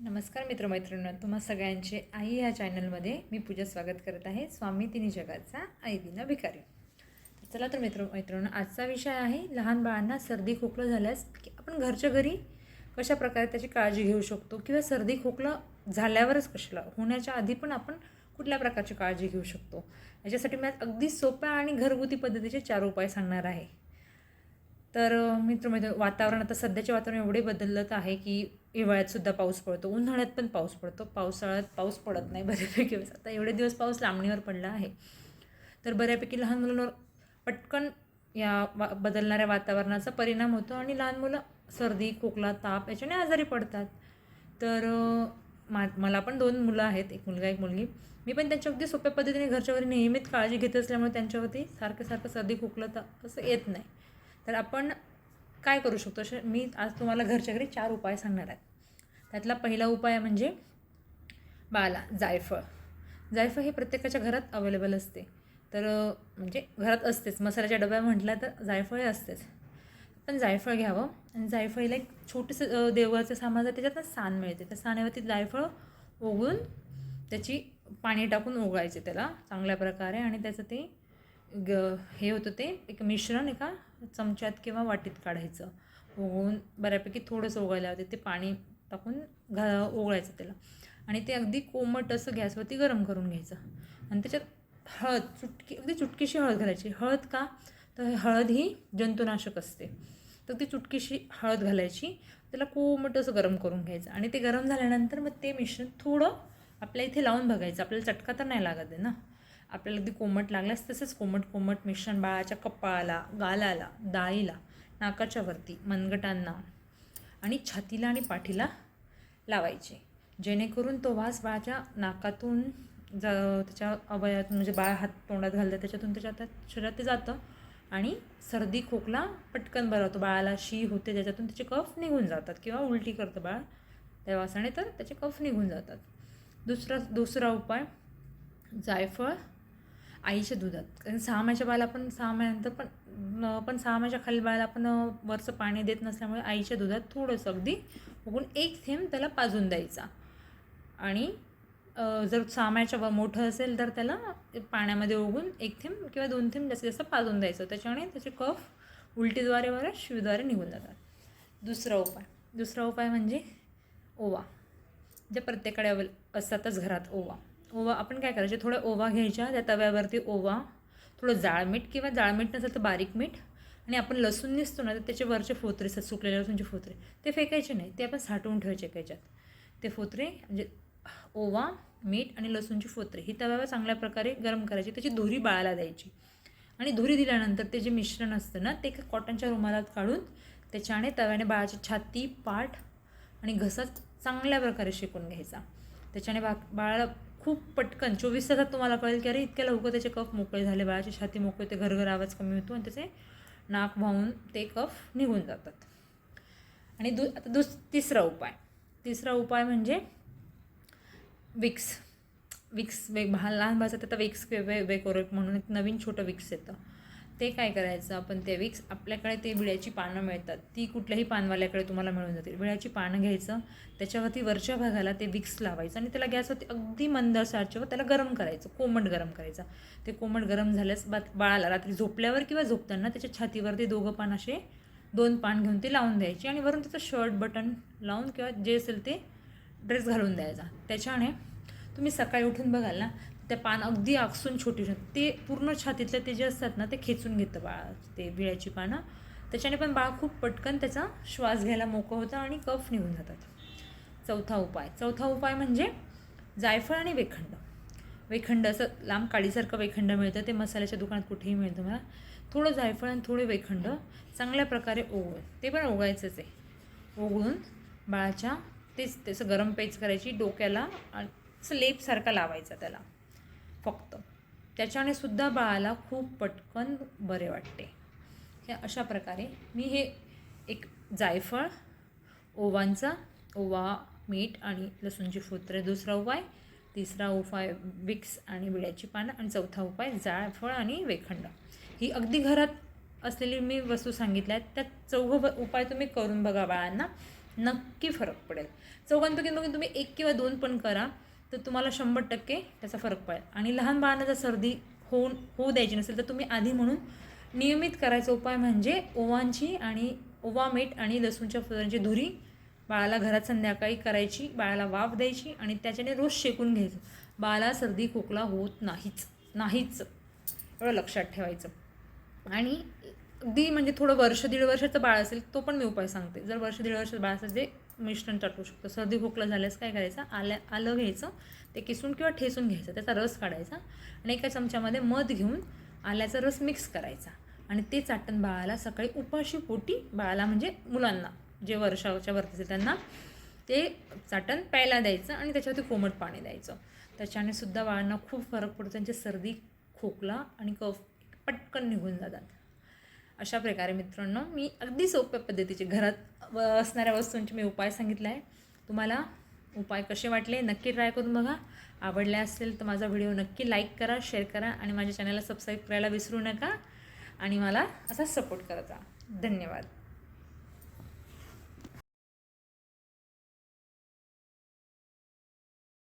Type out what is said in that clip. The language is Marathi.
नमस्कार मित्रमैत्रिणींनो, तुम्हा सगळ्यांचे आई ह्या चॅनलमध्ये मी पूजा स्वागत करत आहे. स्वामी तिन्ही जगाचा आई विना भिकारी. चला तर मित्रमैत्रिणींनो, आजचा विषय आहे लहान बाळांना सर्दी खोकलं झाल्यास की आपण घरच्या घरी कशा प्रकारे त्याची काळजी घेऊ शकतो, किंवा सर्दी खोकलं झाल्यावरच कशाला होण्याच्या आधी पण आपण कुठल्या प्रकारची काळजी घेऊ शकतो. याच्यासाठी मी आज अगदी सोप्या आणि घरगुती पद्धतीचे 4 उपाय सांगणार आहे. तर मित्रमैत्रिणी, वातावरण आता सध्याचे वातावरण एवढे बदलत आहे की हिवाळ्यातसुद्धा पाऊस पडतो, उन्हाळ्यात पण पाऊस पडतो, पावसाळ्यात पाऊस पडत नाही बऱ्यापैकी. आता एवढे दिवस पाऊस लांबणीवर पडला आहे, तर बऱ्यापैकी लहान मुलांवर पटकन या बदलणाऱ्या वातावरणाचा परिणाम होतो आणि लहान मुलं सर्दी खोकला ताप याच्याने आजारी पडतात. तर मला पण 2 मुलं आहेत, एक मुलगा एक मुलगी. मी पण त्यांच्या अगदी सोप्या पद्धतीने घरच्या घरी नियमित काळजी घेत असल्यामुळे त्यांच्यावरती सारखं सर्दी खोकलं तर असं येत नाही. तर आपण काय करू शकतो, असे मी आज तुम्हाला घरच्या घरी 4 उपाय सांगणार आहेत. त्यातला पहिला उपाय म्हणजे बाळाला जायफळ. जायफळ हे प्रत्येकाच्या घरात अवेलेबल असते. तर म्हणजे घरात असतेच, मसाल्याच्या डब्या म्हटलं तर जायफळ असतेच. पण जायफळ घ्यावं आणि जायफळीला एक छोटंसं देवाचं सामान जर त्याच्यात साण मिळते, त्या साण्यावरती जायफळ ओघळून त्याची पाणी टाकून ओघळायचे त्याला चांगल्या प्रकारे, आणि त्याचं ते हे होतं ते एक मिश्रण एका चमच्यात किंवा वाटीत काढायचं. ओघळून बऱ्यापैकी थोडंसं ओघायला होते, ते पाणी टाकून ओघळायचं त्याला, आणि ते अगदी कोमट असं गॅसवरती गरम करून घ्यायचं. आणि त्याच्यात हळद अगदी चुटकीशी हळद घालायची. हळद का तर हळद ही जंतुनाशक असते, तर ती चुटकीशी हळद घालायची, त्याला कोमट असं गरम करून घ्यायचं. आणि ते गरम झाल्यानंतर मग ते मिश्रण थोडं आपल्या इथे लावून बघायचं. आपल्याला चटका तर नाही लागत आहे ना. आपल्याला अगदी कोमट लागल्यास तसंच कोमट मिश्रण बाळाच्या कपाळाला, गालाला, दाढीला, नाकाच्या वरती, मनगटांना आणि छातीला आणि पाठीला लावायचे, जेणेकरून तो वास बाळाच्या नाकातून त्याच्या अवयवातून, म्हणजे बाळ हात तोंडात घालतं त्याच्यातून त्याच्या शरीरात ते जातं आणि सर्दी खोकला पटकन बरा होतो. बाळाला शी होते त्याच्यातून त्याचे कफ निघून जातात, किंवा उलटी करतं बाळ त्या वासाने, तर त्याचे कफ निघून जातात. दुसरा उपाय जायफळ आईच्या दुधात. कारण 6 महिन्याच्या बाळाला आपण 6 महिन्यानंतर पण 6 महिन्याच्या खाली बाळाला आपण वरचं पाणी देत नसल्यामुळे आईच्या दुधात थोडंसं अगदी उगून 1 थेंब त्याला पाजून द्यायचा. आणि जर 6 महिन्याच्या मोठं असेल तर त्याला पाण्यामध्ये ओघून 1 थेंब किंवा 2 थेंब जास्तीत जास्त पाजून द्यायचं. त्याच्यामुळे त्याचे कफ उलटीद्वारे व शिवीद्वारे निघून जातात. दुसरा उपाय म्हणजे ओवा. जे प्रत्येकाकडे असतातच घरात ओवा आपण काय करायचे, थोडं ओवा घ्यायच्या, त्या तव्यावरती ओवा, थोडं जाळ मीठ किंवा जाळ मीठ नसेल तर बारीक मीठ, आणि आपण लसूण निसतो ना, तर त्याचे वरचे फोतरे सुकलेले लसूणचे फोतरे ते फेकायचे नाही, ते आपण साठवून ठेवायचे एकाच्यात. ते फोतरे म्हणजे ओवा, मीठ आणि लसूणची फोतरे ही तव्यावर चांगल्या प्रकारे गरम करायची, त्याची धुरी बाळाला द्यायची. आणि धुरी दिल्यानंतर ते जे मिश्रण असतं ना, ते एका कॉटनच्या रुमालात काढून त्याच्याने तव्याने बाळाची छाती, पाठ आणि घसा चांगल्या प्रकारे शेकून घ्यायचा. त्याच्याने बाळाला खूप पटकन 24 तासात तुम्हाला कळेल की अरे इतक्या लवकर त्याचे कफ मोकळे झाले, बाळाची छाती मोकळी होते, घरघर आवाज कमी होतो आणि त्याचे नाक वाहून ते कफ निघून जातात. आणि आता तिसरा उपाय म्हणजे विक्स. लहान भाषेत आता विक्स वेकोरेट म्हणून एक नवीन छोटं विक्स येतं. ते काय करायचं, आपण ते विक्स, आपल्याकडे ते विड्याची पानं मिळतात, ती कुठल्याही पानवाल्याकडे तुम्हाला मिळून जातील. विड्याची पानं घ्यायचं, त्याच्यावरती वरच्या भागाला ते विक्स लावायचं आणि त्याला गॅसवरती अगदी मंद आचेवर त्याला गरम करायचं, कोमट गरम करायचं. ते कोमट गरम झाल्यास बाळाला रात्री झोपल्यावर किंवा झोपताना त्याच्या छातीवरती 2 पान असे 2 पान घेऊन ते लावून द्यायचे, आणि वरून त्याचं शर्ट बटन लावून किंवा जे असेल ते ड्रेस घालून द्यायचा. त्याच्याने तुम्ही सकाळी उठून बघाल ना, त्या पान अगदी आकसून छोटी ते पूर्ण छातीतले ते जे असतात ना, ते खेचून घेतं बाळ, ते विड्याची पानं. त्याच्याने पण बाळ खूप पटकन त्याचा श्वास घ्यायला मोकळं होतं आणि कफ निघून जातात. चौथा उपाय म्हणजे जायफळ आणि वेखंड असं लांब काळीसारखं वेखंड मिळतं, ते मसाल्याच्या दुकानात कुठेही मिळतं. मला थोडं जायफळ आणि थोडे वेखंड चांगल्या प्रकारे ओघळून, ते पण ओघायचंच आहे, ओघळून बाळाच्या त्याचं गरम पेच करायची, डोक्याला असं लेपसारखा लावायचा त्याला फक्त. त्याच्याने सुद्धा बाळाला खूप पटकन बरे वाटते. हे अशा प्रकारे मी हे एक जायफळ, ओवा, मीठ आणि लसूणची फोतरे दुसरा उपाय, तिसरा उपाय विक्स आणि विड्याची पानं, आणि चौथा उपाय जायफळ आणि वेखंड. ही अगदी घरात असलेली मी वस्तू सांगितल्या आहेत, त्या 4 उपाय तुम्ही करून बघा बाळांना. नक्की फरक पडेल. चौघांपैकी बघून तुम्ही 1 किंवा 2 पण करा, तर तुम्हाला 100% त्याचा फरक पडेल. आणि लहान बाळांना जर सर्दी होऊ द्यायची नसेल, तर तुम्ही आधी म्हणून नियमित करायचा उपाय म्हणजे ओवांची आणि ओवा, मीठ आणि लसूणच्या फुलांची धुरी बाळाला घरात संध्याकाळी करायची, बाळाला वाफ द्यायची आणि त्याच्याने रोज शेकून घ्यायचं. बाळाला सर्दी खोकला होत नाहीच एवढं लक्षात ठेवायचं. आणि अगदी म्हणजे थोडं वर्ष 1.5 वर्षाचं बाळ असेल तो पण मी उपाय सांगते. जर वर्ष 1.5 वर्षाचं बाळ असेल ते मिश्रण टाकू शकतो. सर्दी खोकला झाल्यास काय करायचं, आलं घ्यायचं, ते किसून किंवा ठेचून घ्यायचं, त्याचा रस काढायचा आणि एका चमच्यामध्ये मध घेऊन आल्याचा रस मिक्स करायचा आणि ते चाटण बाळाला सकाळी उपाशी पोटी, बाळाला म्हणजे मुलांना जे वर्षाच्या वरती असेल त्यांना ते चाटण प्यायला द्यायचं आणि त्याच्यावरती कोमट पाणी द्यायचं. त्याच्याने सुद्धा बाळांना खूप फरक पडतो. त्यांची सर्दी खोकला आणि कफ पटकन निघून जातात. अशा प्रकारे मित्रांनो मी अगदी सोप्या पद्धतीचे घरात असणाऱ्या वस्तूंचे मी उपाय सांगितला आहे. तुम्हाला उपाय कसे वाटले नक्की ट्राय करून बघा. आवडले असेल तर माझा व्हिडिओ नक्की लाईक करा, शेअर करा आणि माझ्या चॅनलला सबस्क्राईब करायला विसरू नका आणि मला असा सपोर्ट करत राहा. धन्यवाद.